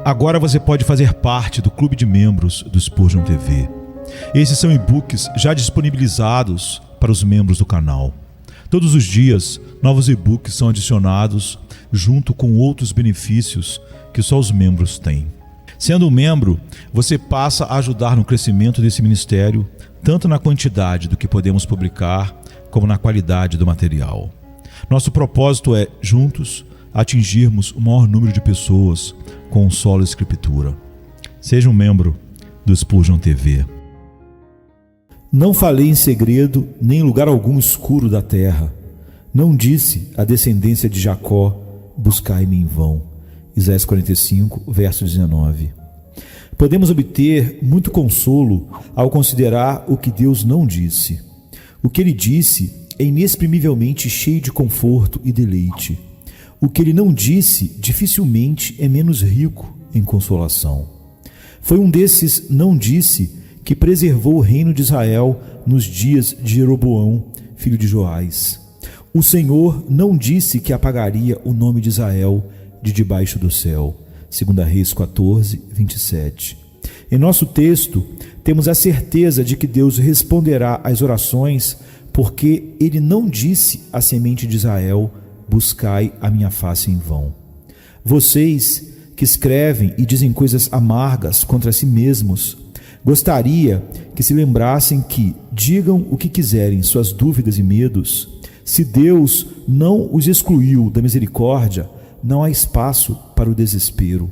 Agora você pode fazer parte do clube de membros do Spurgeon TV. Esses são e-books já disponibilizados para os membros do canal. Todos os dias, novos e-books são adicionados junto com outros benefícios que só os membros têm. Sendo um membro, você passa a ajudar no crescimento desse ministério, tanto na quantidade do que podemos publicar, como na qualidade do material. Nosso propósito é, juntos, atingirmos o maior número de pessoas com solo escritura. Seja um membro do Spurgeon TV. Não falei em segredo, nem em lugar algum escuro da terra. Não disse à descendência de Jacó, buscai-me em vão. Isaías 45, verso 19. Podemos obter muito consolo ao considerar o que Deus não disse. O que Ele disse é inexprimivelmente cheio de conforto e deleite. O que Ele não disse dificilmente é menos rico em consolação. Foi um desses não disse que preservou o reino de Israel nos dias de Jeroboão, filho de Joás. O Senhor não disse que apagaria o nome de Israel de debaixo do céu. 2 Reis 14, 27. Em nosso texto, temos a certeza de que Deus responderá às orações, porque Ele não disse à semente de Israel, buscai a minha face em vão. Vocês que escrevem e dizem coisas amargas contra si mesmos, gostaria que se lembrassem que, digam o que quiserem suas dúvidas e medos, se Deus não os excluiu da misericórdia, não há espaço para o desespero.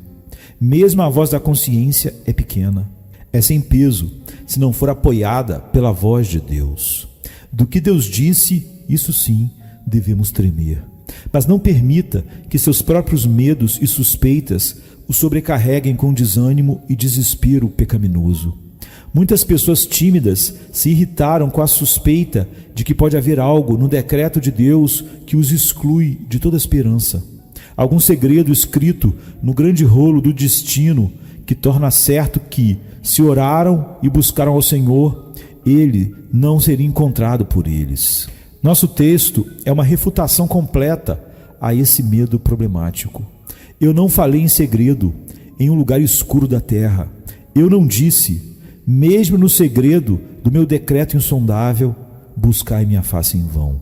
Mesmo a voz da consciência é pequena, é sem peso, se não for apoiada pela voz de Deus. Do que Deus disse, isso sim, devemos tremer. Mas não permita que seus próprios medos e suspeitas o sobrecarreguem com desânimo e desespero pecaminoso. Muitas pessoas tímidas se irritaram com a suspeita de que pode haver algo no decreto de Deus que os exclui de toda esperança. Algum segredo escrito no grande rolo do destino que torna certo que, se oraram e buscaram ao Senhor, Ele não seria encontrado por eles. Nosso texto é uma refutação completa a esse medo problemático. Eu não falei em segredo, em um lugar escuro da terra. Eu não disse, mesmo no segredo do meu decreto insondável, buscai minha face em vão.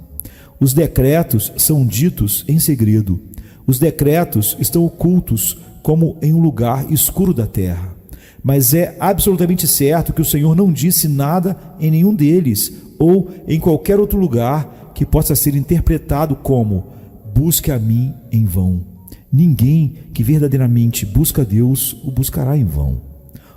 Os decretos são ditos em segredo. Os decretos estão ocultos como em um lugar escuro da terra. Mas é absolutamente certo que o Senhor não disse nada em nenhum deles, ou em qualquer outro lugar que possa ser interpretado como busque a mim em vão. Ninguém que verdadeiramente busca a Deus o buscará em vão.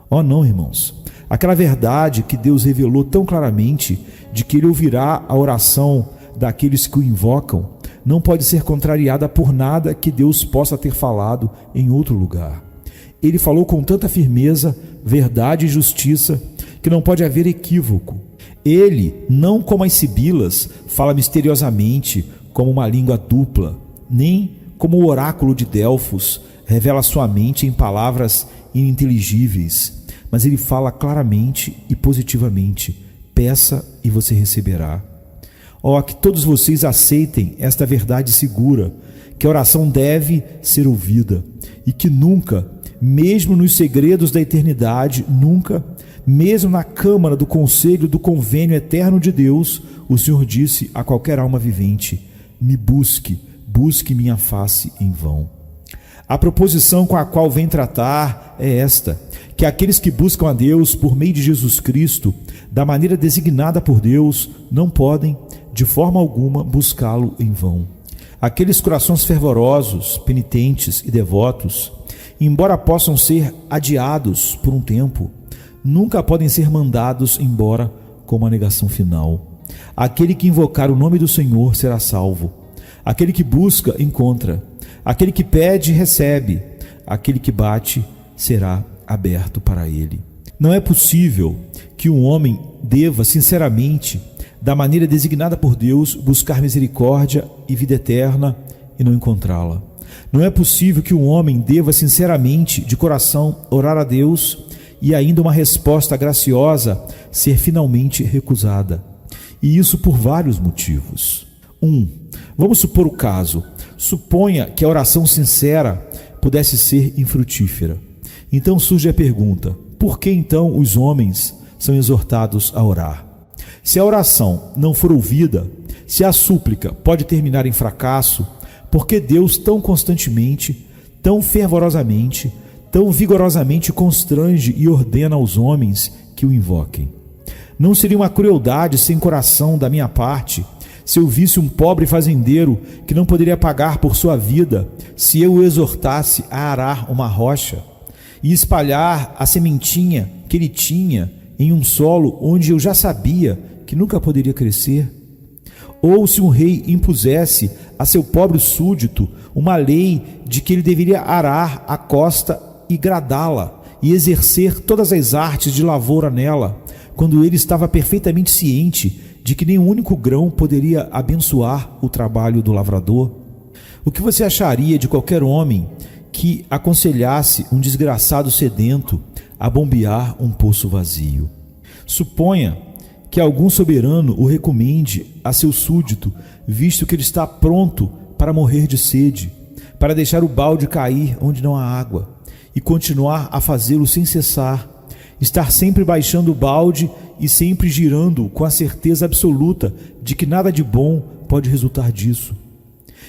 Oh não, irmãos, aquela verdade que Deus revelou tão claramente de que Ele ouvirá a oração daqueles que o invocam, não pode ser contrariada por nada que Deus possa ter falado em outro lugar. Ele falou com tanta firmeza, verdade e justiça, que não pode haver equívoco. Ele, não como as sibilas, fala misteriosamente, como uma língua dupla, nem como o oráculo de Delfos, revela sua mente em palavras ininteligíveis, mas ele fala claramente e positivamente: peça e você receberá. Que todos vocês aceitem esta verdade segura, que a oração deve ser ouvida e que nunca, mesmo nos segredos da eternidade, nunca, mesmo na câmara do conselho do convênio eterno de Deus, o Senhor disse a qualquer alma vivente: me busque, busque minha face em vão. A proposição com a qual vem tratar é esta: que aqueles que buscam a Deus por meio de Jesus Cristo, da maneira designada por Deus, não podem, de forma alguma, buscá-lo em vão. Aqueles corações fervorosos, penitentes e devotos, embora possam ser adiados por um tempo, nunca podem ser mandados embora com uma negação final. Aquele que invocar o nome do Senhor será salvo. Aquele que busca, encontra. Aquele que pede, recebe. Aquele que bate, será aberto para ele. Não é possível que um homem deva, sinceramente, da maneira designada por Deus, buscar misericórdia e vida eterna e não encontrá-la. Não é possível que um homem deva, sinceramente, de coração, orar a Deus e ainda uma resposta graciosa ser finalmente recusada. E isso por vários motivos. Vamos supor o caso. Suponha que a oração sincera pudesse ser infrutífera. Então surge a pergunta: por que então os homens são exortados a orar? Se a oração não for ouvida, se a súplica pode terminar em fracasso, por que Deus tão constantemente, tão fervorosamente, tão vigorosamente constrange e ordena aos homens que o invoquem? Não seria uma crueldade sem coração da minha parte se eu visse um pobre fazendeiro que não poderia pagar por sua vida, se eu o exortasse a arar uma rocha e espalhar a sementinha que ele tinha em um solo onde eu já sabia que nunca poderia crescer? Ou se um rei impusesse a seu pobre súdito uma lei de que ele deveria arar a costa e gradá-la e exercer todas as artes de lavoura nela, quando ele estava perfeitamente ciente de que nenhum único grão poderia abençoar o trabalho do lavrador? O que você acharia de qualquer homem que aconselhasse um desgraçado sedento a bombear um poço vazio? Suponha que algum soberano o recomende a seu súdito, visto que ele está pronto para morrer de sede, para deixar o balde cair onde não há água e continuar a fazê-lo sem cessar, estar sempre baixando o balde e sempre girando com a certeza absoluta de que nada de bom pode resultar disso.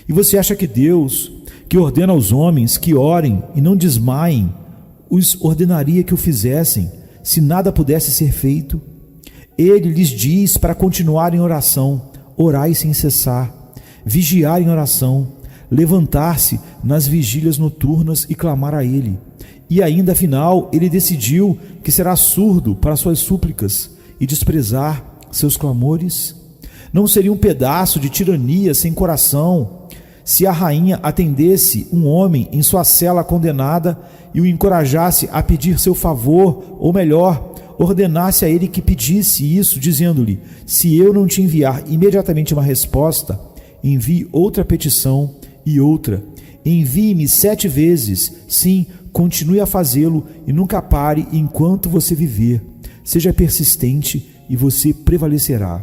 E você acha que Deus, que ordena aos homens que orem e não desmaiem, os ordenaria que o fizessem, se nada pudesse ser feito? Ele lhes diz para continuar em oração, orai sem cessar, vigiar em oração, levantar-se nas vigílias noturnas e clamar a Ele. E ainda, afinal, Ele decidiu que será surdo para suas súplicas e desprezar seus clamores? Não seria um pedaço de tirania sem coração se a rainha atendesse um homem em sua cela condenada e o encorajasse a pedir seu favor, ou melhor, ordenasse a ele que pedisse isso, dizendo-lhe: se eu não te enviar imediatamente uma resposta, envie outra petição e outra. Envie-me 7 vezes, sim, continue a fazê-lo e nunca pare enquanto você viver. Seja persistente e você prevalecerá.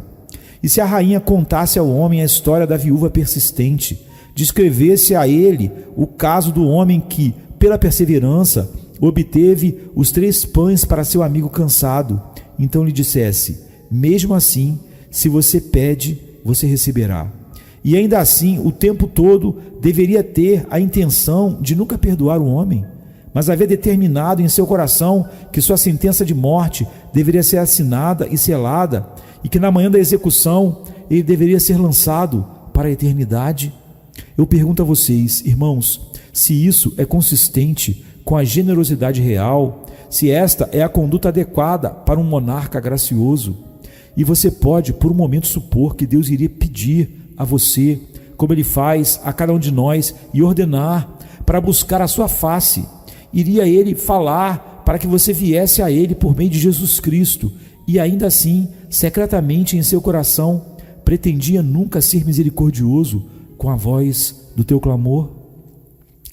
E se a rainha contasse ao homem a história da viúva persistente, descrevesse a ele o caso do homem que, pela perseverança, obteve os 3 pães para seu amigo cansado, então lhe dissesse: mesmo assim, se você pede, você receberá. E ainda assim, o tempo todo deveria ter a intenção de nunca perdoar o homem, mas havia determinado em seu coração que sua sentença de morte deveria ser assinada e selada, e que na manhã da execução ele deveria ser lançado para a eternidade. Eu pergunto a vocês, irmãos, se isso é consistente com a generosidade real, se esta é a conduta adequada para um monarca gracioso. E você pode, por um momento, supor que Deus iria pedir a você, como Ele faz a cada um de nós, e ordenar para buscar a sua face. Iria Ele falar para que você viesse a Ele por meio de Jesus Cristo, e ainda assim, secretamente em seu coração, pretendia nunca ser misericordioso com a voz do teu clamor?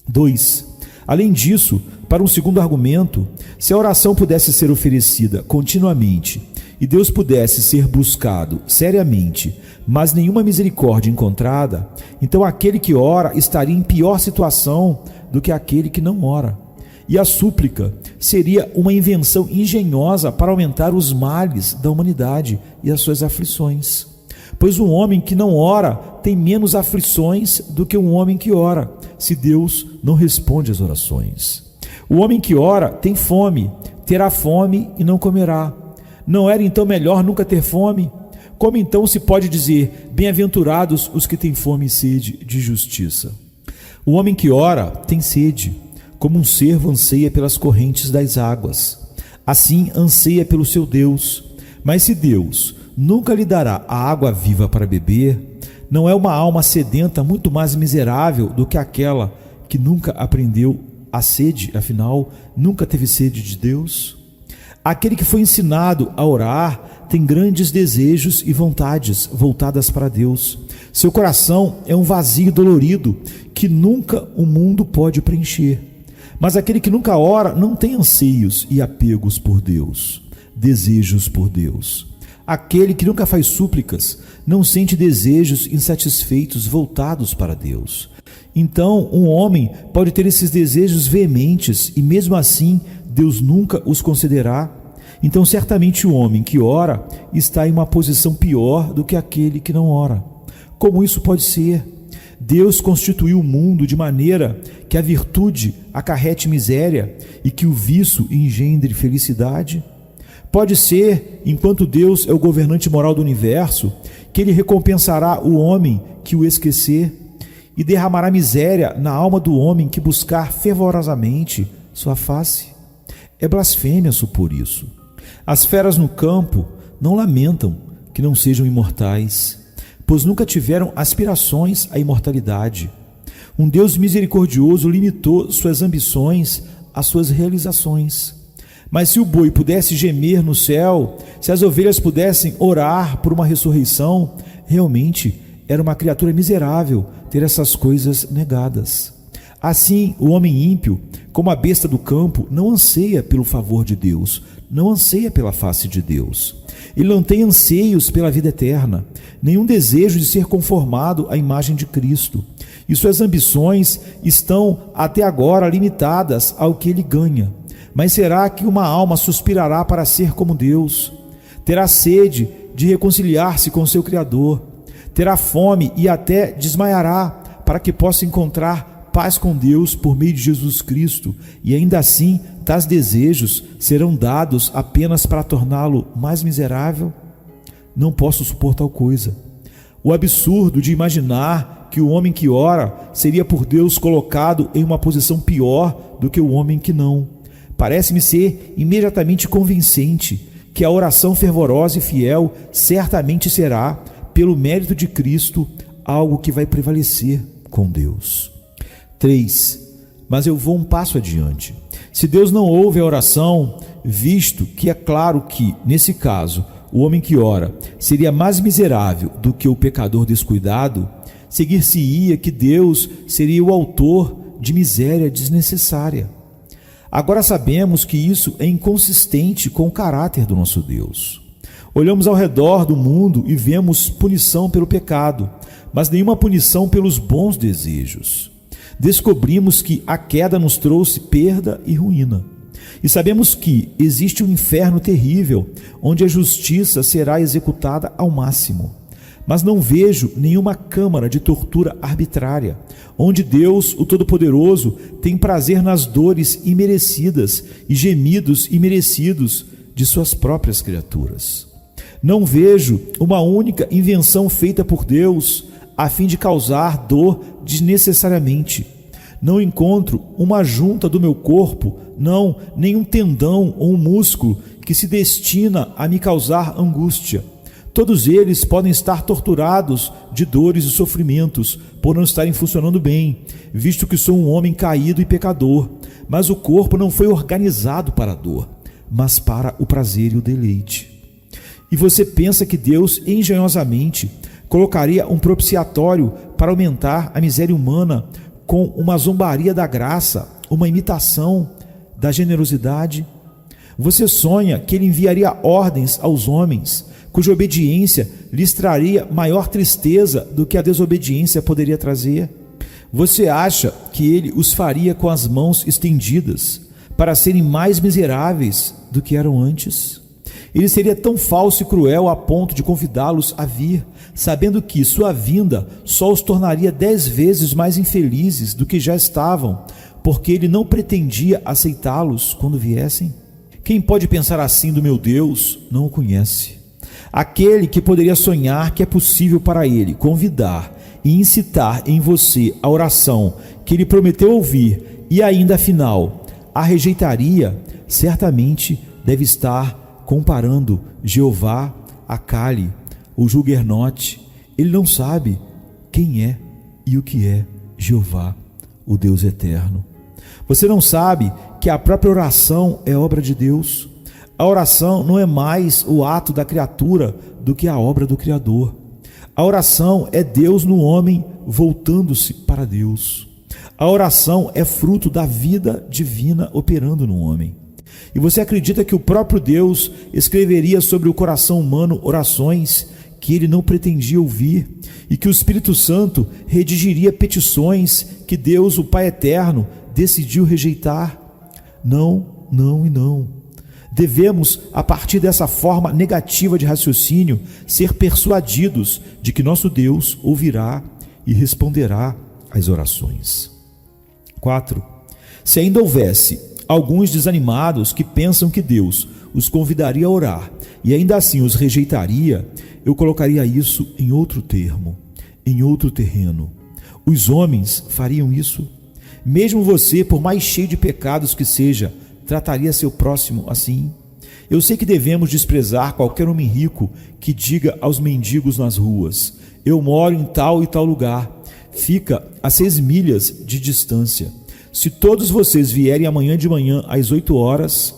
2. Além disso, para um segundo argumento, se a oração pudesse ser oferecida continuamente e Deus pudesse ser buscado seriamente, mas nenhuma misericórdia encontrada, então aquele que ora estaria em pior situação do que aquele que não ora. E a súplica seria uma invenção engenhosa para aumentar os males da humanidade e as suas aflições. Pois um homem que não ora tem menos aflições do que um homem que ora, se Deus não responde às orações. O homem que ora tem fome, terá fome e não comerá. Não era então melhor nunca ter fome? Como então se pode dizer: bem-aventurados os que têm fome e sede de justiça? O homem que ora tem sede, como um cervo anseia pelas correntes das águas. Assim anseia pelo seu Deus. Mas se Deus nunca lhe dará a água viva para beber, não é uma alma sedenta muito mais miserável do que aquela que nunca aprendeu a sede, afinal, nunca teve sede de Deus? Aquele que foi ensinado a orar tem grandes desejos e vontades voltadas para Deus. Seu coração é um vazio dolorido que nunca o mundo pode preencher. Mas aquele que nunca ora não tem anseios e apegos por Deus, desejos por Deus. Aquele que nunca faz súplicas não sente desejos insatisfeitos voltados para Deus. Então, um homem pode ter esses desejos veementes e mesmo assim Deus nunca os concederá. Então, certamente o homem que ora está em uma posição pior do que aquele que não ora. Como isso pode ser? Deus constituiu o mundo de maneira que a virtude acarrete miséria e que o vício engendre felicidade? Pode ser, enquanto Deus é o governante moral do universo, que ele recompensará o homem que o esquecer e derramará miséria na alma do homem que buscar fervorosamente sua face? É blasfêmia supor isso. As feras no campo não lamentam que não sejam imortais, pois nunca tiveram aspirações à imortalidade. Um Deus misericordioso limitou suas ambições às suas realizações. Mas se o boi pudesse gemer no céu, se as ovelhas pudessem orar por uma ressurreição, realmente era uma criatura miserável ter essas coisas negadas. Assim, o homem ímpio, como a besta do campo, não anseia pelo favor de Deus, não anseia pela face de Deus. Ele não tem anseios pela vida eterna, nenhum desejo de ser conformado à imagem de Cristo. E suas ambições estão até agora limitadas ao que ele ganha. Mas será que uma alma suspirará para ser como Deus? Terá sede de reconciliar-se com seu Criador. Terá fome e até desmaiará para que possa encontrar paz com Deus por meio de Jesus Cristo, e ainda assim tais desejos serão dados apenas para torná-lo mais miserável? Não posso supor tal coisa. O absurdo de imaginar que o homem que ora seria por Deus colocado em uma posição pior do que o homem que não. Parece-me ser imediatamente convincente que a oração fervorosa e fiel certamente será, pelo mérito de Cristo, algo que vai prevalecer com Deus. 3. Mas eu vou um passo adiante. Se Deus não ouve a oração, visto que é claro que, nesse caso, o homem que ora seria mais miserável do que o pecador descuidado, seguir-se-ia que Deus seria o autor de miséria desnecessária. Agora sabemos que isso é inconsistente com o caráter do nosso Deus. Olhamos ao redor do mundo e vemos punição pelo pecado, mas nenhuma punição pelos bons desejos. Descobrimos que a queda nos trouxe perda e ruína. E sabemos que existe um inferno terrível, onde a justiça será executada ao máximo. Mas não vejo nenhuma câmara de tortura arbitrária, onde Deus, o Todo-Poderoso, tem prazer nas dores imerecidas e gemidos imerecidos de suas próprias criaturas. Não vejo uma única invenção feita por Deus a fim de causar dor desnecessariamente. Não encontro uma junta do meu corpo, não, nenhum tendão ou um músculo que se destina a me causar angústia. Todos eles podem estar torturados de dores e sofrimentos por não estarem funcionando bem, visto que sou um homem caído e pecador. Mas o corpo não foi organizado para a dor, mas para o prazer e o deleite. E você pensa que Deus engenhosamente colocaria um propiciatório para aumentar a miséria humana com uma zombaria da graça, uma imitação da generosidade? Você sonha que ele enviaria ordens aos homens, cuja obediência lhes traria maior tristeza do que a desobediência poderia trazer? Você acha que ele os faria com as mãos estendidas para serem mais miseráveis do que eram antes? Ele seria tão falso e cruel a ponto de convidá-los a vir, sabendo que sua vinda só os tornaria 10 vezes mais infelizes do que já estavam, porque ele não pretendia aceitá-los quando viessem? Quem pode pensar assim do meu Deus não o conhece. Aquele que poderia sonhar que é possível para ele convidar e incitar em você a oração que ele prometeu ouvir e ainda afinal a rejeitaria, certamente deve estar comparando Jeová a Cali, o Juggernaut. Ele não sabe quem é e o que é Jeová, o Deus eterno. Você não sabe que a própria oração é obra de Deus? A oração não é mais o ato da criatura do que a obra do Criador. A oração é Deus no homem voltando-se para Deus. A oração é fruto da vida divina operando no homem. E você acredita que o próprio Deus escreveria sobre o coração humano orações que ele não pretendia ouvir e que o Espírito Santo redigiria petições que Deus, o Pai Eterno, decidiu rejeitar? Não, não e não. Devemos, a partir dessa forma negativa de raciocínio, ser persuadidos de que nosso Deus ouvirá e responderá às orações. 4. Se ainda houvesse alguns desanimados que pensam que Deus os convidaria a orar e ainda assim os rejeitaria, eu colocaria isso em outro termo, em outro terreno. Os homens fariam isso? Mesmo você, por mais cheio de pecados que seja, trataria seu próximo assim? Eu sei que devemos desprezar qualquer homem rico que diga aos mendigos nas ruas: eu moro em tal e tal lugar, fica a 6 milhas de distância. Se todos vocês vierem amanhã de manhã às 8 horas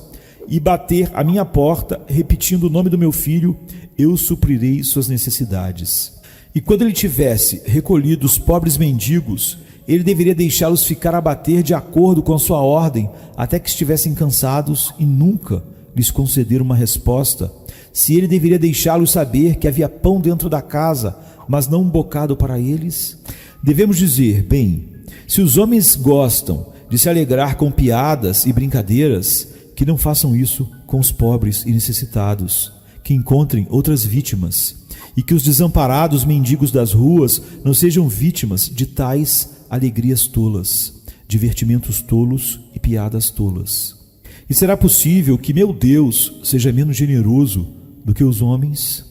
e bater à minha porta, repetindo o nome do meu filho, eu suprirei suas necessidades. E quando ele tivesse recolhido os pobres mendigos, ele deveria deixá-los ficar a bater de acordo com a sua ordem, até que estivessem cansados e nunca lhes conceder uma resposta. Se ele deveria deixá-los saber que havia pão dentro da casa, mas não um bocado para eles? Devemos dizer, bem, se os homens gostam de se alegrar com piadas e brincadeiras, que não façam isso com os pobres e necessitados, que encontrem outras vítimas, e que os desamparados mendigos das ruas não sejam vítimas de tais alegrias tolas, divertimentos tolos e piadas tolas. E será possível que meu Deus seja menos generoso do que os homens?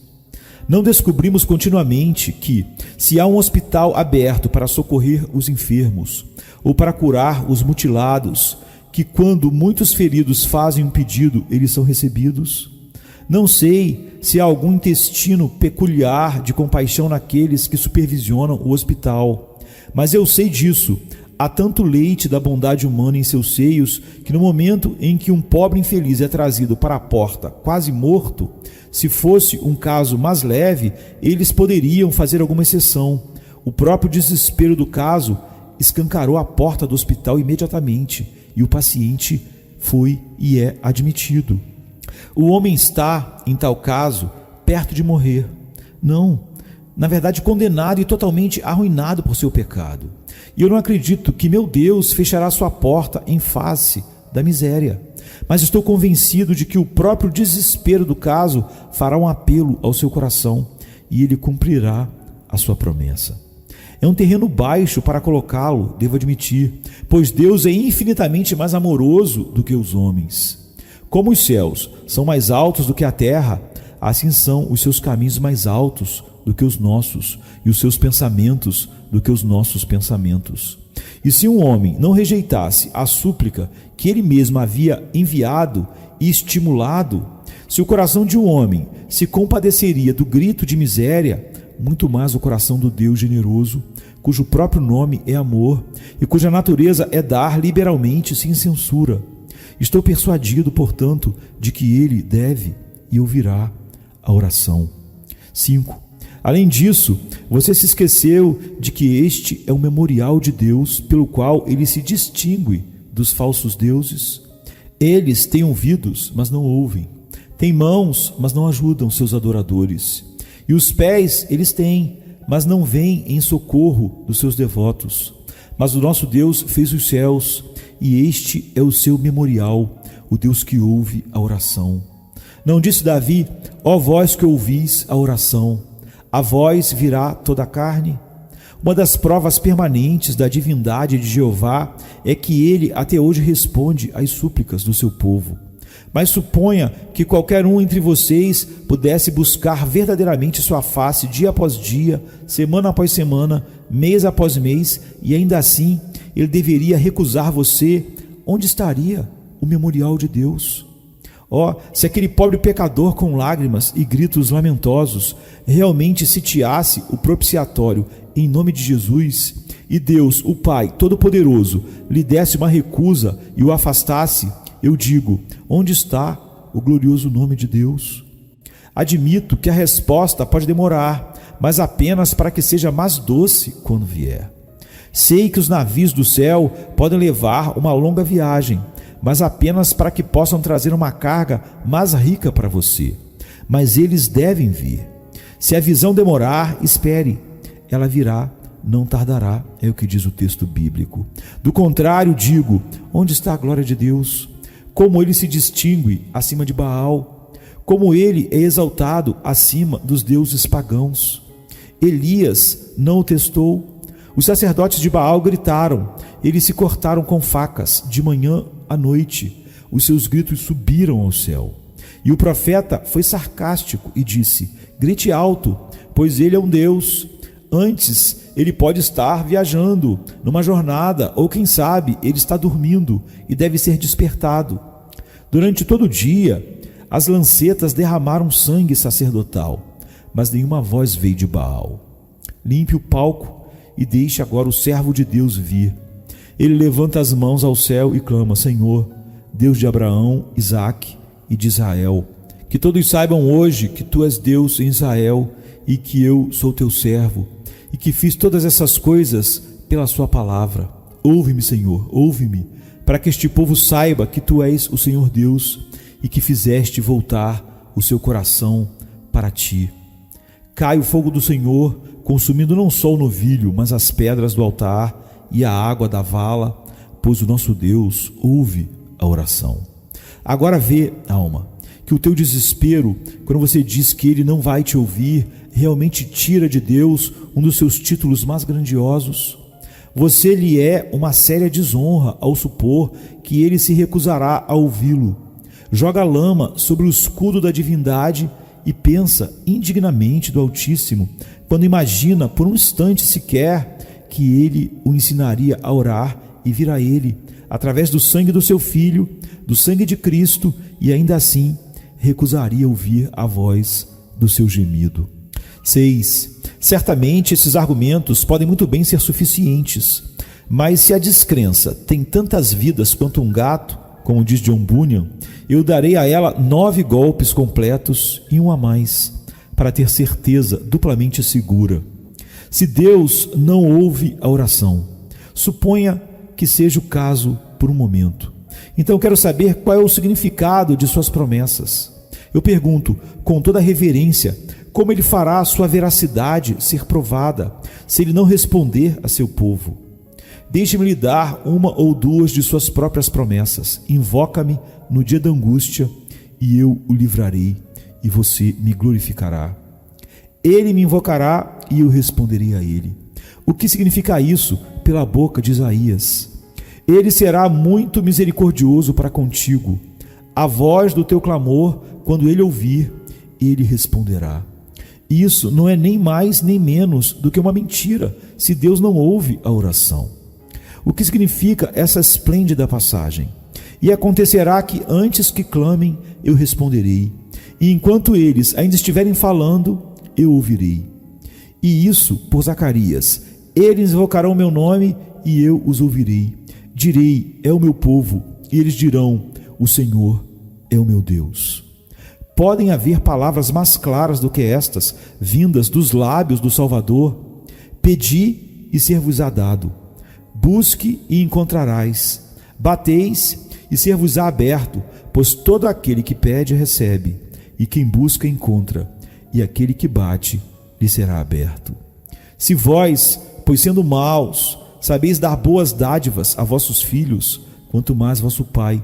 Não descobrimos continuamente que, se há um hospital aberto para socorrer os enfermos ou para curar os mutilados, que quando muitos feridos fazem um pedido, eles são recebidos? Não sei se há algum intestino peculiar de compaixão naqueles que supervisionam o hospital, mas eu sei disso. Há tanto leite da bondade humana em seus seios que no momento em que um pobre infeliz é trazido para a porta quase morto, se fosse um caso mais leve, eles poderiam fazer alguma exceção. O próprio desespero do caso escancarou a porta do hospital imediatamente e o paciente foi e é admitido. O homem está, em tal caso, perto de morrer. Não, na verdade condenado e totalmente arruinado por seu pecado. E eu não acredito que meu Deus fechará sua porta em face da miséria, mas estou convencido de que o próprio desespero do caso fará um apelo ao seu coração e ele cumprirá a sua promessa. É um terreno baixo para colocá-lo, devo admitir, pois Deus é infinitamente mais amoroso do que os homens. Como os céus são mais altos do que a terra, assim são os seus caminhos mais altos do que os nossos, e os seus pensamentos do que os nossos pensamentos. E se um homem não rejeitasse a súplica que ele mesmo havia enviado e estimulado, se o coração de um homem se compadeceria do grito de miséria, muito mais o coração do Deus generoso, cujo próprio nome é amor e cuja natureza é dar liberalmente sem censura. Estou persuadido, portanto, de que ele deve e ouvirá a oração. 5. Além disso, você se esqueceu de que este é o memorial de Deus pelo qual ele se distingue dos falsos deuses? Eles têm ouvidos, mas não ouvem, têm mãos, mas não ajudam seus adoradores, e os pés eles têm, mas não vêm em socorro dos seus devotos. Mas o nosso Deus fez os céus, e este é o seu memorial, o Deus que ouve a oração. Não disse Davi: ó vós que ouvis a oração, a vós virá toda a carne? Uma das provas permanentes da divindade de Jeová é que ele até hoje responde às súplicas do seu povo. Mas suponha que qualquer um entre vocês pudesse buscar verdadeiramente sua face dia após dia, semana após semana, mês após mês, e ainda assim ele deveria recusar você. Onde estaria o memorial de Deus? Se aquele pobre pecador com lágrimas e gritos lamentosos realmente sitiasse o propiciatório em nome de Jesus, e Deus, o Pai Todo-Poderoso, lhe desse uma recusa e o afastasse, eu digo: onde está o glorioso nome de Deus? Admito que a resposta pode demorar, mas apenas para que seja mais doce quando vier. Sei que os navios do céu podem levar uma longa viagem, mas apenas para que possam trazer uma carga mais rica para você. Mas eles devem vir. Se a visão demorar, espere, ela virá, não tardará, é o que diz o texto bíblico. Do contrário, digo, onde está a glória de Deus? Como ele se distingue acima de Baal? Como ele é exaltado acima dos deuses pagãos? Elias não o testou? Os sacerdotes de Baal gritaram, eles se cortaram com facas, de manhã à noite, os seus gritos subiram ao céu. E o profeta foi sarcástico e disse, grite alto, pois ele é um Deus. Antes, ele pode estar viajando numa jornada, ou quem sabe, ele está dormindo e deve ser despertado. Durante todo o dia, as lancetas derramaram sangue sacerdotal, mas nenhuma voz veio de Baal. Limpe o palco e deixe agora o servo de Deus vir. Ele levanta as mãos ao céu e clama, Senhor, Deus de Abraão, Isaque e de Israel, que todos saibam hoje que tu és Deus em Israel e que eu sou teu servo e que fiz todas essas coisas pela sua palavra. Ouve-me, Senhor, ouve-me, para que este povo saiba que tu és o Senhor Deus e que fizeste voltar o seu coração para ti. Cai o fogo do Senhor, consumindo não só o novilho, mas as pedras do altar e a água da vala, pois o nosso Deus ouve a oração. Agora vê, alma, que o teu desespero, quando você diz que ele não vai te ouvir, realmente tira de Deus um dos seus títulos mais grandiosos. Você lhe é uma séria desonra ao supor que ele se recusará a ouvi-lo. Joga lama sobre o escudo da divindade e pensa indignamente do Altíssimo, quando imagina por um instante sequer que ele o ensinaria a orar e vir a ele, através do sangue do seu Filho, do sangue de Cristo, e ainda assim recusaria ouvir a voz do seu gemido. 6. Certamente esses argumentos podem muito bem ser suficientes, mas se a descrença tem tantas vidas quanto um gato, como diz John Bunyan, eu darei a ela 9 golpes completos e um a mais, para ter certeza duplamente segura. Se Deus não ouve a oração, suponha que seja o caso por um momento. Então quero saber qual é o significado de suas promessas. Eu pergunto, com toda reverência, como ele fará a sua veracidade ser provada, se ele não responder a seu povo? Deixe-me lhe dar uma ou duas de suas próprias promessas. Invoca-me no dia da angústia, e eu o livrarei, e você me glorificará. Ele me invocará, e eu responderei a ele. O que significa isso pela boca de Isaías? Ele será muito misericordioso para contigo. A voz do teu clamor, quando ele ouvir, ele responderá. Isso não é nem mais nem menos do que uma mentira, se Deus não ouve a oração. O que significa essa esplêndida passagem? E acontecerá que antes que clamem, eu responderei, e enquanto eles ainda estiverem falando, eu ouvirei. E isso por Zacarias: eles invocarão meu nome e eu os ouvirei. Direi, é o meu povo, e eles dirão, o Senhor é o meu Deus. Podem haver palavras mais claras do que estas, vindas dos lábios do Salvador? Pedi e ser-vos-á dado. Busque e encontrarás. Bateis e ser-vos-á aberto, pois todo aquele que pede recebe, e quem busca encontra, e aquele que bate lhe será aberto. Se vós, pois sendo maus, sabeis dar boas dádivas a vossos filhos, quanto mais vosso Pai,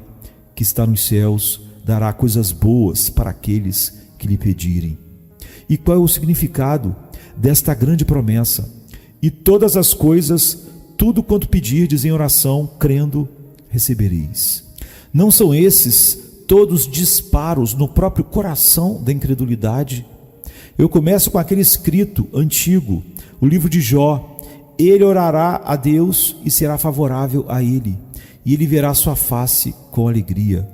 que está nos céus, dará coisas boas para aqueles que lhe pedirem. E qual é o significado desta grande promessa? E todas as coisas, tudo quanto pedirdes em oração, crendo, recebereis. Não são esses todos disparos no próprio coração da incredulidade? Eu começo com aquele escrito antigo, o livro de Jó. Ele orará a Deus e será favorável a ele, e ele verá sua face com alegria.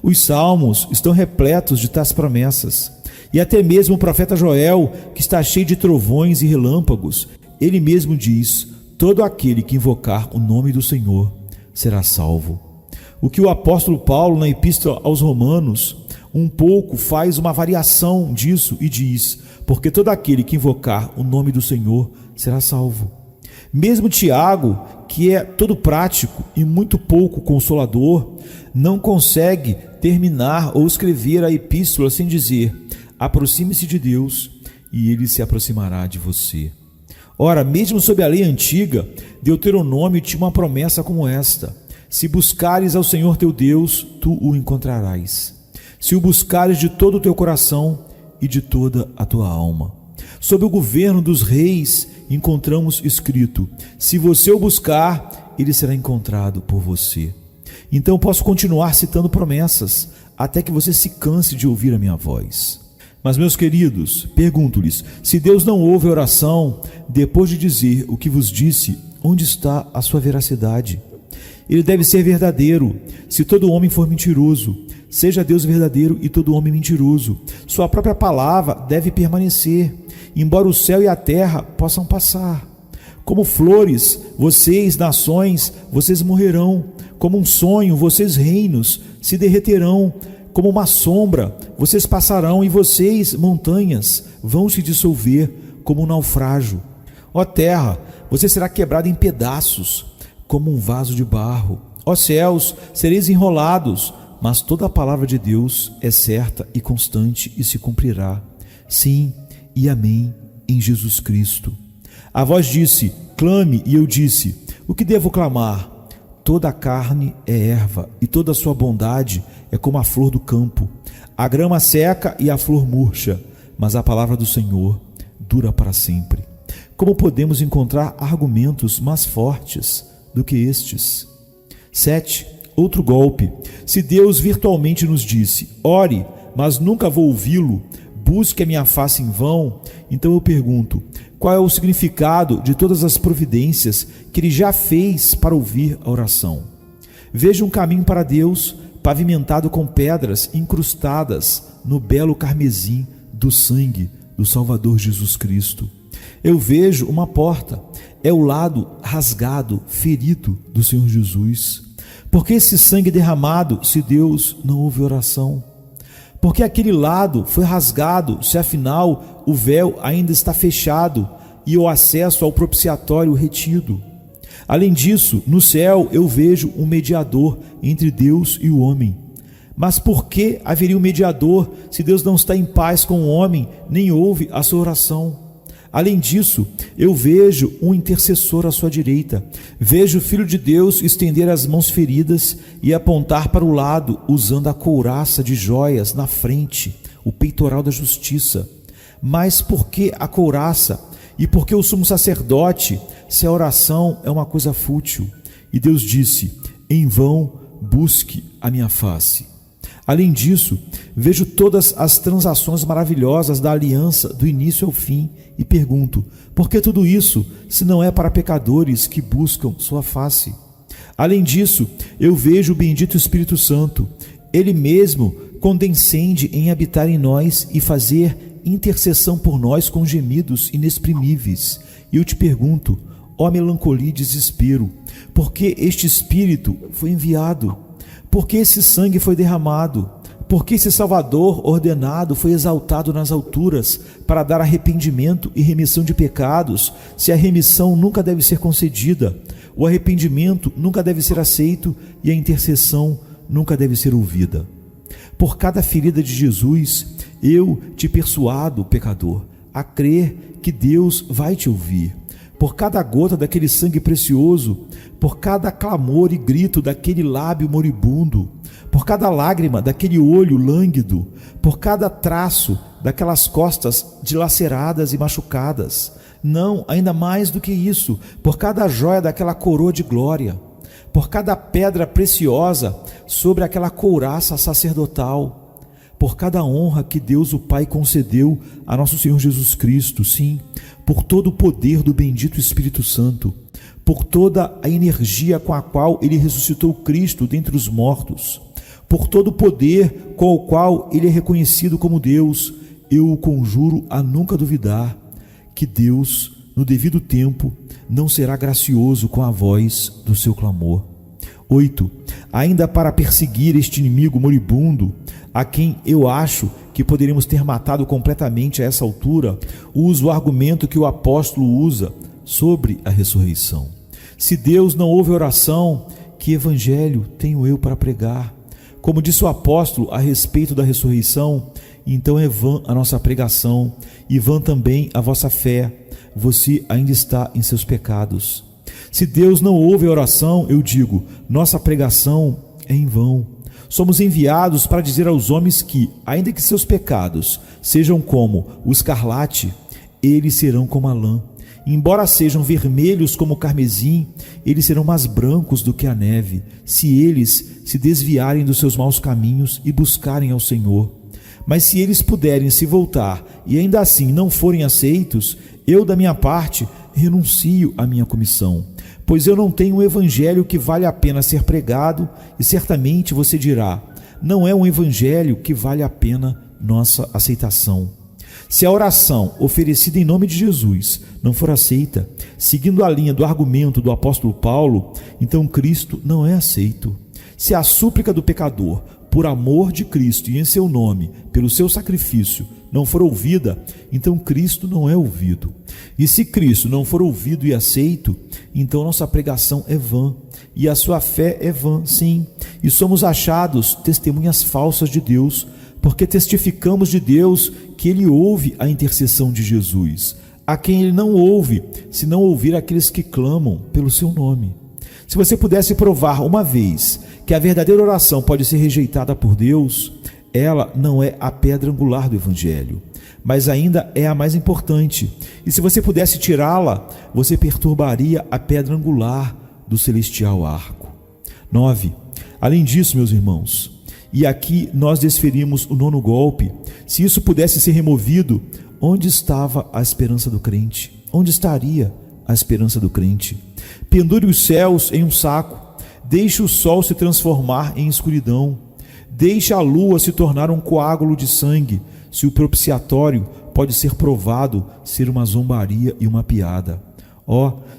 Os salmos estão repletos de tais promessas, e até mesmo o profeta Joel, que está cheio de trovões e relâmpagos, ele mesmo diz: todo aquele que invocar o nome do Senhor será salvo. O que o apóstolo Paulo, na epístola aos Romanos, um pouco faz uma variação disso e diz: porque todo aquele que invocar o nome do Senhor será salvo. Mesmo Tiago, que é todo prático e muito pouco consolador, não consegue terminar ou escrever a epístola sem dizer: aproxime-se de Deus e ele se aproximará de você. Ora, mesmo sob a lei antiga, Deuteronômio tinha uma promessa como esta: se buscares ao Senhor teu Deus, tu o encontrarás. Se o buscares de todo o teu coração e de toda a tua alma. Sob o governo dos reis, encontramos escrito: se você o buscar, ele será encontrado por você. Então posso continuar citando promessas, até que você se canse de ouvir a minha voz. Mas, meus queridos, pergunto-lhes: se Deus não ouve a oração, depois de dizer o que vos disse, onde está a sua veracidade? Ele deve ser verdadeiro. Se todo homem for mentiroso, seja Deus verdadeiro e todo homem mentiroso. Sua própria palavra deve permanecer, embora o céu e a terra possam passar. Como flores, vocês, nações, vocês morrerão. Como um sonho, vocês, reinos, se derreterão. Como uma sombra, vocês passarão, e vocês, montanhas, vão se dissolver como um naufrágio. Ó terra, você será quebrada em pedaços, como um vaso de barro. Ó céus, sereis enrolados, mas toda a palavra de Deus é certa e constante e se cumprirá. Sim e amém em Jesus Cristo. A voz disse: clame, e eu disse: o que devo clamar? Toda a carne é erva, e toda a sua bondade é como a flor do campo. A grama seca e a flor murcha, mas a palavra do Senhor dura para sempre. Como podemos encontrar argumentos mais fortes do que estes? 7. Outro golpe. Se Deus virtualmente nos disse: ore, mas nunca vou ouvi-lo, busque a minha face em vão, então eu pergunto: qual é o significado de todas as providências que ele já fez para ouvir a oração? Veja um caminho para Deus, pavimentado com pedras incrustadas no belo carmesim do sangue do Salvador Jesus Cristo. Eu vejo uma porta, é o lado rasgado, ferido do Senhor Jesus. Por que esse sangue derramado, se Deus não ouve oração? Porque aquele lado foi rasgado, se afinal o véu ainda está fechado e o acesso ao propiciatório retido. Além disso, no céu eu vejo um mediador entre Deus e o homem. Mas por que haveria um mediador se Deus não está em paz com o homem, nem ouve a sua oração? Além disso, eu vejo um intercessor à sua direita. Vejo o Filho de Deus estender as mãos feridas e apontar para o lado, usando a couraça de joias na frente, o peitoral da justiça. Mas por que a couraça? E por que o sumo sacerdote, se a oração é uma coisa fútil? E Deus disse: em vão busque a minha face. Além disso, vejo todas as transações maravilhosas da aliança do início ao fim e pergunto: por que tudo isso, se não é para pecadores que buscam sua face? Além disso, eu vejo o bendito Espírito Santo. Ele mesmo condescende em habitar em nós e fazer intercessão por nós com gemidos inexprimíveis. E eu te pergunto, ó melancolia e desespero, por que este Espírito foi enviado? Por que esse sangue foi derramado? Por que esse Salvador ordenado foi exaltado nas alturas para dar arrependimento e remissão de pecados, se a remissão nunca deve ser concedida, o arrependimento nunca deve ser aceito e a intercessão nunca deve ser ouvida? Por cada ferida de Jesus, eu te persuado, pecador, a crer que Deus vai te ouvir. Por cada gota daquele sangue precioso, por cada clamor e grito daquele lábio moribundo, por cada lágrima daquele olho lânguido, por cada traço daquelas costas dilaceradas e machucadas. Não, ainda mais do que isso, por cada joia daquela coroa de glória, por cada pedra preciosa sobre aquela couraça sacerdotal, por cada honra que Deus o Pai concedeu a nosso Senhor Jesus Cristo, sim, por todo o poder do bendito Espírito Santo, por toda a energia com a qual Ele ressuscitou Cristo dentre os mortos, por todo o poder com o qual Ele é reconhecido como Deus, eu o conjuro a nunca duvidar que Deus, no devido tempo, não será gracioso com a voz do seu clamor. 8. Ainda para perseguir este inimigo moribundo, a quem eu acho que poderíamos ter matado completamente a essa altura, uso o argumento que o apóstolo usa sobre a ressurreição. Se Deus não ouve oração, que evangelho tenho eu para pregar? Como disse o apóstolo a respeito da ressurreição, então é vã a nossa pregação e vã também a vossa fé. Você ainda está em seus pecados. Se Deus não ouve a oração, eu digo, nossa pregação é em vão. Somos enviados para dizer aos homens que, ainda que seus pecados sejam como o escarlate, eles serão como a lã. Embora sejam vermelhos como o carmesim, eles serão mais brancos do que a neve, se eles se desviarem dos seus maus caminhos e buscarem ao Senhor. Mas se eles puderem se voltar e ainda assim não forem aceitos, eu, da minha parte, renuncio à minha comissão, pois eu não tenho um evangelho que vale a pena ser pregado, e certamente você dirá, não é um evangelho que vale a pena nossa aceitação. Se a oração oferecida em nome de Jesus não for aceita, seguindo a linha do argumento do apóstolo Paulo, então Cristo não é aceito. Se a súplica do pecador, por amor de Cristo e em seu nome, pelo seu sacrifício, não for ouvida, então Cristo não é ouvido. E se Cristo não for ouvido e aceito, então nossa pregação é vã, e a sua fé é vã, sim. E somos achados testemunhas falsas de Deus, porque testificamos de Deus que Ele ouve a intercessão de Jesus, a quem Ele não ouve, se não ouvir aqueles que clamam pelo seu nome. Se você pudesse provar uma vez que a verdadeira oração pode ser rejeitada por Deus, ela não é a pedra angular do Evangelho, mas ainda é a mais importante. E se você pudesse tirá-la, você perturbaria a pedra angular do celestial arco. 9. Além disso, meus irmãos, e aqui nós desferimos o 9º golpe, se isso pudesse ser removido, onde estava a esperança do crente? Onde estaria a esperança do crente? Pendure os céus em um saco, deixe o sol se transformar em escuridão, deixe a lua se tornar um coágulo de sangue, se o propiciatório pode ser provado ser uma zombaria e uma piada.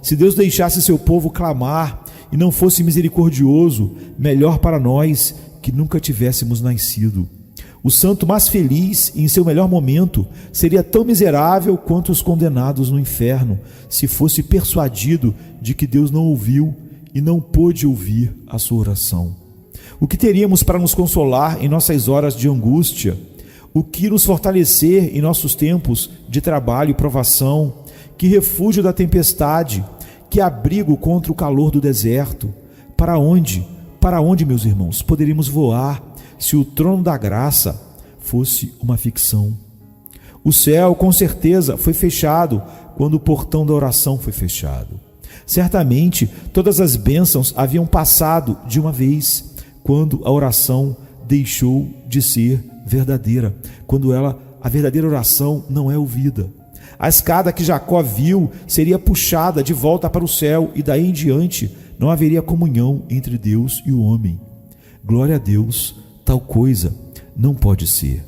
Se Deus deixasse seu povo clamar e não fosse misericordioso, melhor para nós que nunca tivéssemos nascido. O santo mais feliz, em seu melhor momento, seria tão miserável quanto os condenados no inferno, se fosse persuadido de que Deus não ouviu e não pôde ouvir a sua oração. O que teríamos para nos consolar em nossas horas de angústia? O que nos fortalecer em nossos tempos de trabalho e provação? Que refúgio da tempestade? Que abrigo contra o calor do deserto? Para onde, meus irmãos, poderíamos voar se o trono da graça fosse uma ficção? O céu, com certeza, foi fechado quando o portão da oração foi fechado. Certamente, todas as bênçãos haviam passado de uma vez, quando a oração deixou de ser verdadeira, quando a verdadeira oração não é ouvida. A escada que Jacó viu seria puxada de volta para o céu, e daí em diante não haveria comunhão entre Deus e o homem. Glória a Deus, tal coisa não pode ser.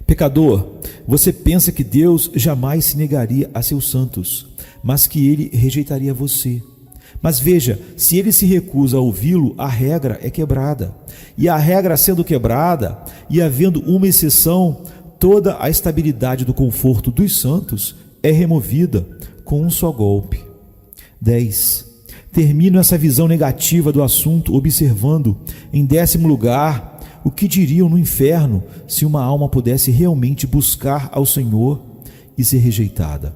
Pecador, você pensa que Deus jamais se negaria a seus santos, mas que Ele rejeitaria você. Mas veja, se Ele se recusa a ouvi-lo, a regra é quebrada. E a regra sendo quebrada, e havendo uma exceção, toda a estabilidade do conforto dos santos é removida com um só golpe. 10. Termino essa visão negativa do assunto observando, em 10º lugar, o que diriam no inferno se uma alma pudesse realmente buscar ao Senhor e ser rejeitada.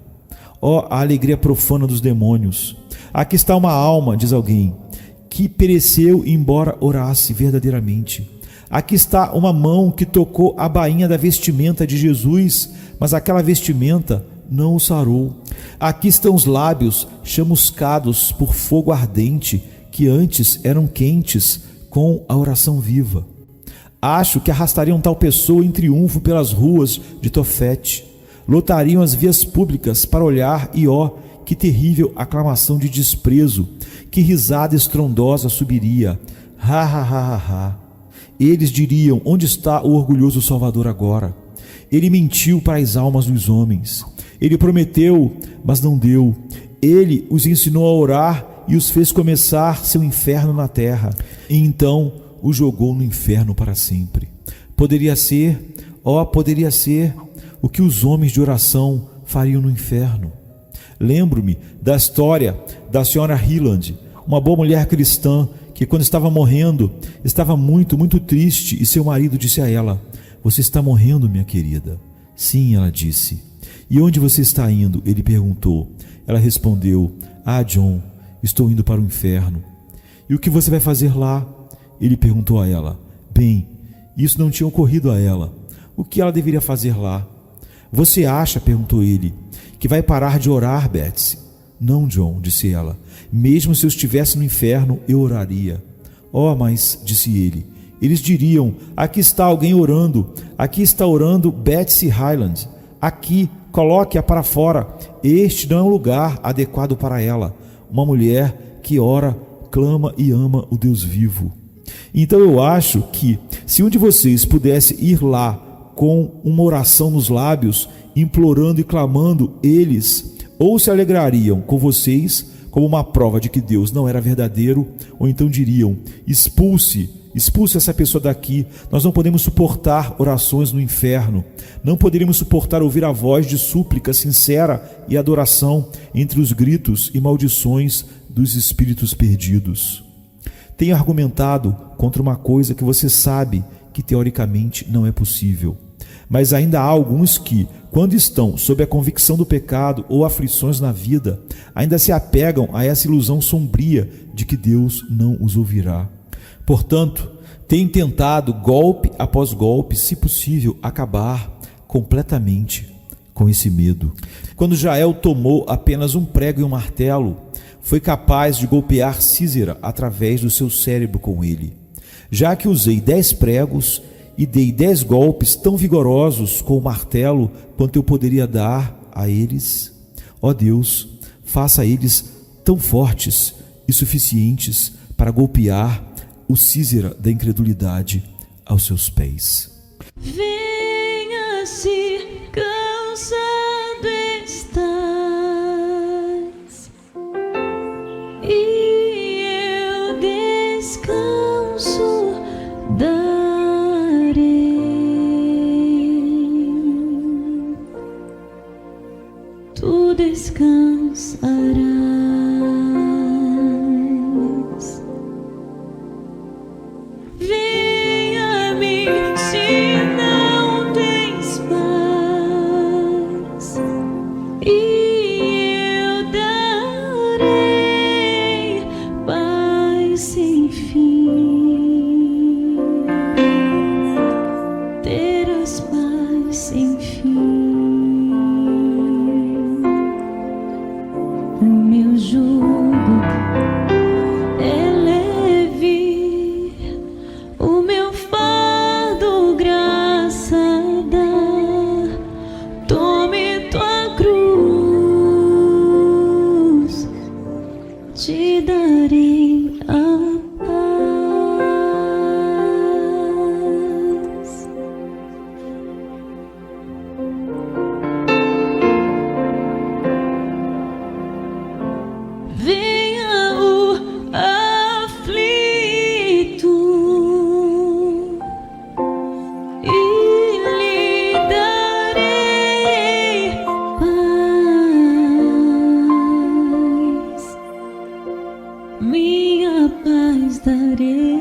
A alegria profana dos demônios! Aqui está uma alma, diz alguém, que pereceu embora orasse verdadeiramente. Aqui está uma mão que tocou a bainha da vestimenta de Jesus, mas aquela vestimenta não o sarou. Aqui estão os lábios chamuscados por fogo ardente, que antes eram quentes com a oração viva. Acho que arrastariam tal pessoa em triunfo pelas ruas de Tofete, lotariam as vias públicas para olhar e que terrível aclamação de desprezo, que risada estrondosa subiria. Ha, ha, ha, ha, ha. Eles diriam, onde está o orgulhoso Salvador agora? Ele mentiu para as almas dos homens. Ele prometeu, mas não deu. Ele os ensinou a orar e os fez começar seu inferno na terra. E então os jogou no inferno para sempre. Poderia ser o que os homens de oração fariam no inferno. Lembro-me da história da senhora Hilland, uma boa mulher cristã que quando estava morrendo, estava muito, muito triste, e seu marido disse a ela: "Você está morrendo, minha querida?" "Sim", ela disse. "E onde você está indo?" ele perguntou. Ela respondeu: "Ah, John, estou indo para o inferno." "E o que você vai fazer lá?" ele perguntou a ela. Bem, isso não tinha ocorrido a ela. O que ela deveria fazer lá? "Você acha", perguntou ele, "que vai parar de orar, Betsy?" "Não, John", disse ela. "Mesmo se eu estivesse no inferno, eu oraria." "Oh, mas", disse ele, "eles diriam: aqui está alguém orando, aqui está orando Betsy Hyland. Aqui, coloque-a para fora. Este não é um lugar adequado para ela. Uma mulher que ora, clama e ama o Deus vivo." Então eu acho que, se um de vocês pudesse ir lá com uma oração nos lábios, implorando e clamando, eles ou se alegrariam com vocês como uma prova de que Deus não era verdadeiro, ou então diriam: expulse essa pessoa daqui. Nós não podemos suportar orações no inferno. Não poderíamos suportar ouvir a voz de súplica sincera e adoração entre os gritos e maldições dos espíritos perdidos. Tenho argumentado contra uma coisa que você sabe que teoricamente não é possível. Mas ainda há alguns que, quando estão sob a convicção do pecado ou aflições na vida, ainda se apegam a essa ilusão sombria de que Deus não os ouvirá. Portanto, tenho tentado, golpe após golpe, se possível, acabar completamente com esse medo. Quando Jael tomou apenas um prego e um martelo, foi capaz de golpear Císera através do seu cérebro com ele. Já que usei 10 pregos e dei 10 golpes tão vigorosos com o martelo quanto eu poderia dar a eles, ó Deus, faça eles tão fortes e suficientes para golpear o Císera da incredulidade aos seus pés. Venha-se, cansado estás, e eu descanso darei. Tu descansarás. Venha-me se não tens paz, e eu darei paz sem fim. Terás paz sem fim. O meu jugo é leve, o meu fardo graça dá. Tome tua cruz, te darei a paz. Venha o aflito e lhe darei paz. Minha paz darei.